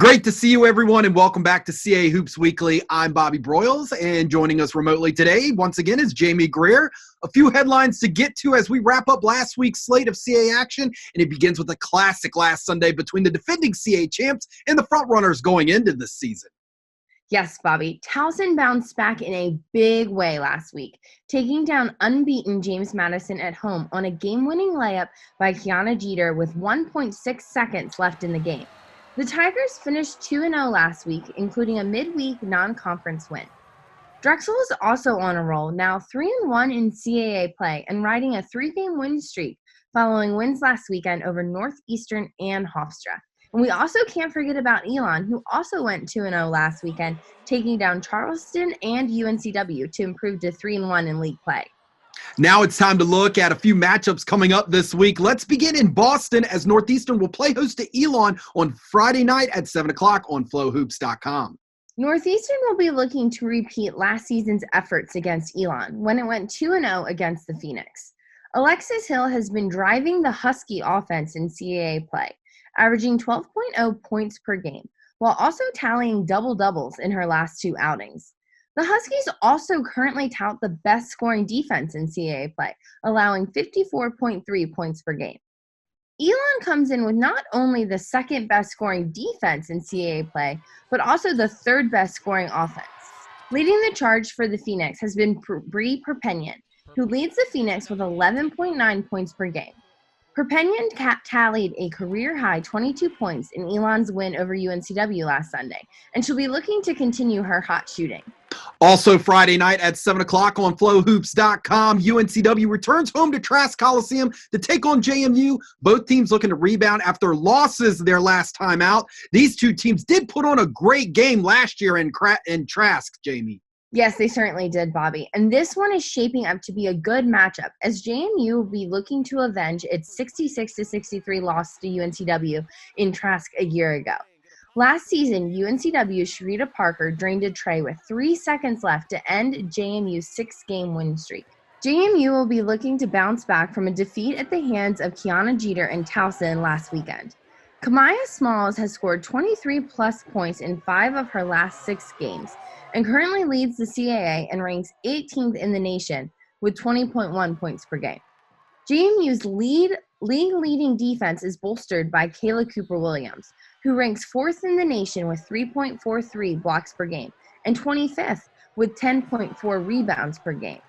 Great to see you, everyone, and welcome back to CAA Hoops Weekly. I'm Bobby Broyles, and joining us remotely today, once again, is Jamie Greer. A few headlines to get to as we wrap up last week's slate of CAA action, and it begins with a classic last Sunday between the defending CAA champs and the frontrunners going into this season. Yes, Bobby. Towson bounced back in a big way last week, taking down unbeaten James Madison at home on a game-winning layup by Kiana Jeter with 1.6 seconds left in the game. The Tigers finished 2-0 last week, including a midweek non-conference win. Drexel is also on a roll, now 3-1 in CAA play and riding a 3-game win streak following wins last weekend over Northeastern and Hofstra. And we also can't forget about Elon, who also went 2-0 last weekend, taking down Charleston and UNCW to improve to 3-1 in league play. Now it's time to look at a few matchups coming up this week. Let's begin in Boston as Northeastern will play host to Elon on Friday night at 7 o'clock on flowhoops.com. Northeastern will be looking to repeat last season's efforts against Elon when it went 2-0 against the Phoenix. Alexis Hill has been driving the Husky offense in CAA play, averaging 12.0 points per game, while also tallying double-doubles in her last two outings. The Huskies also currently tout the best scoring defense in CAA play, allowing 54.3 points per game. Elon comes in with not only the second best scoring defense in CAA play, but also the third best scoring offense. Leading the charge for the Phoenix has been Bree Perpignan, who leads the Phoenix with 11.9 points per game. Perpignan tallied a career-high 22 points in Elon's win over UNCW last Sunday, and she'll be looking to continue her hot shooting. Also Friday night at 7 o'clock on flowhoops.com, UNCW returns home to Trask Coliseum to take on JMU. Both teams looking to rebound after losses their last time out. These two teams did put on a great game last year in Trask, Jamie. Yes, they certainly did, Bobby. And this one is shaping up to be a good matchup as JMU will be looking to avenge its 66-63 loss to UNCW in Trask a year ago. Last season, UNCW's Sharita Parker drained a tray with 3 seconds left to end JMU's 6-game win streak. JMU will be looking to bounce back from a defeat at the hands of Kiana Jeter and Towson last weekend. Kamaya Smalls has scored 23-plus points in 5 of her last 6 games and currently leads the CAA and ranks 18th in the nation with 20.1 points per game. JMU's league-leading defense is bolstered by Kayla Cooper-Williams, who ranks 4th in the nation with 3.43 blocks per game and 25th with 10.4 rebounds per game.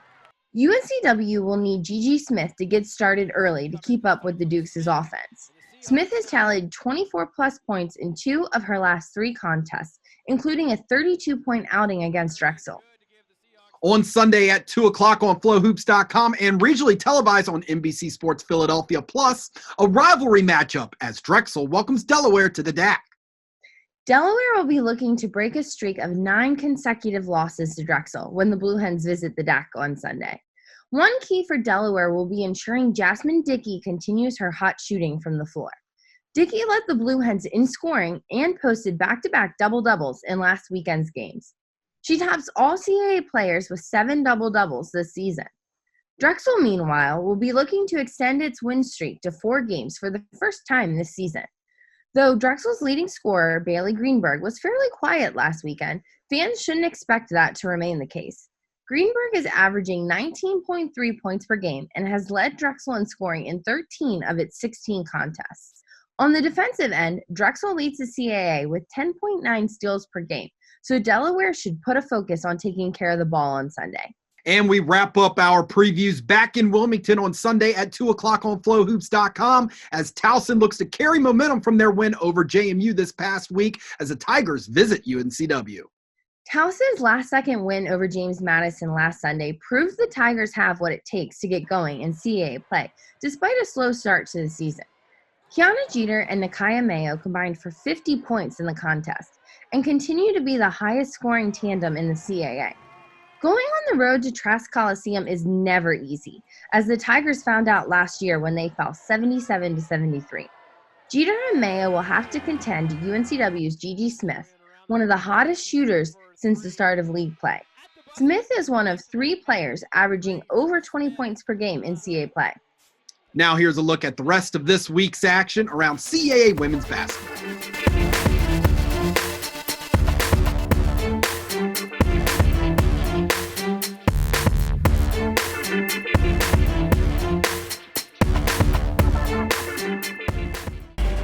UNCW will need Gigi Smith to get started early to keep up with the Dukes' offense. Smith has tallied 24-plus points in 2 of her last 3 contests, including a 32-point outing against Drexel. On Sunday at 2 o'clock on flowhoops.com and regionally televised on NBC Sports Philadelphia Plus, a rivalry matchup as Drexel welcomes Delaware to the DAC. Delaware will be looking to break a streak of 9 consecutive losses to Drexel when the Blue Hens visit the DAC on Sunday. One key for Delaware will be ensuring Jasmine Dickey continues her hot shooting from the floor. Dickey led the Blue Hens in scoring and posted back-to-back double-doubles in last weekend's games. She tops all CAA players with 7 double-doubles this season. Drexel, meanwhile, will be looking to extend its win streak to 4 games for the first time this season. Though Drexel's leading scorer, Bailey Greenberg, was fairly quiet last weekend, fans shouldn't expect that to remain the case. Greenberg is averaging 19.3 points per game and has led Drexel in scoring in 13 of its 16 contests. On the defensive end, Drexel leads the CAA with 10.9 steals per game, so Delaware should put a focus on taking care of the ball on Sunday. And we wrap up our previews back in Wilmington on Sunday at 2 o'clock on flowhoops.com as Towson looks to carry momentum from their win over JMU this past week as the Tigers visit UNCW. Towson's last-second win over James Madison last Sunday proves the Tigers have what it takes to get going in CAA play, despite a slow start to the season. Kiana Jeter and Nakaya Mayo combined for 50 points in the contest and continue to be the highest-scoring tandem in the CAA. Going on the road to Trask Coliseum is never easy, as the Tigers found out last year when they fell 77-73. Jeter and Mayo will have to contend to UNCW's Gigi Smith, one of the hottest shooters since the start of league play. Smith is one of 3 players averaging over 20 points per game in CAA play. Now here's a look at the rest of this week's action around CAA women's basketball.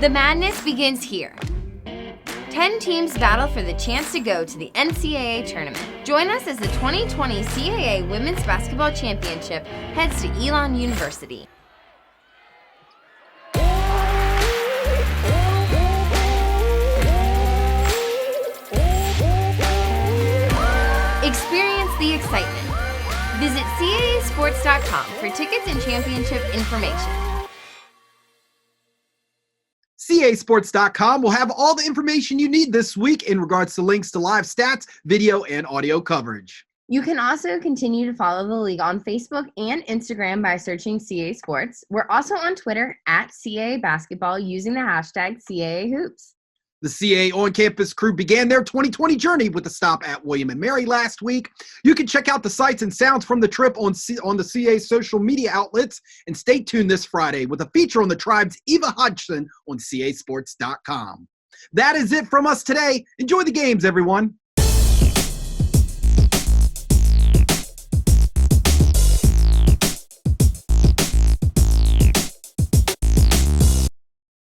The madness begins here. 10 teams battle for the chance to go to the NCAA tournament. Join us as the 2020 CAA Women's Basketball Championship heads to Elon University. Experience the excitement. Visit CAAsports.com for tickets and championship information. CAAsports.com will have all the information you need this week in regards to links to live stats, video, and audio coverage. You can also continue to follow the league on Facebook and Instagram by searching CAA Sports. We're also on Twitter at CAA Basketball using the hashtag CAA Hoops. The CAA on-campus crew began their 2020 journey with a stop at William & Mary last week. You can check out the sights and sounds from the trip on the CAA social media outlets, and stay tuned this Friday with a feature on the Tribe's Eva Hodgson on CAAsports.com. That is it from us today. Enjoy the games, everyone.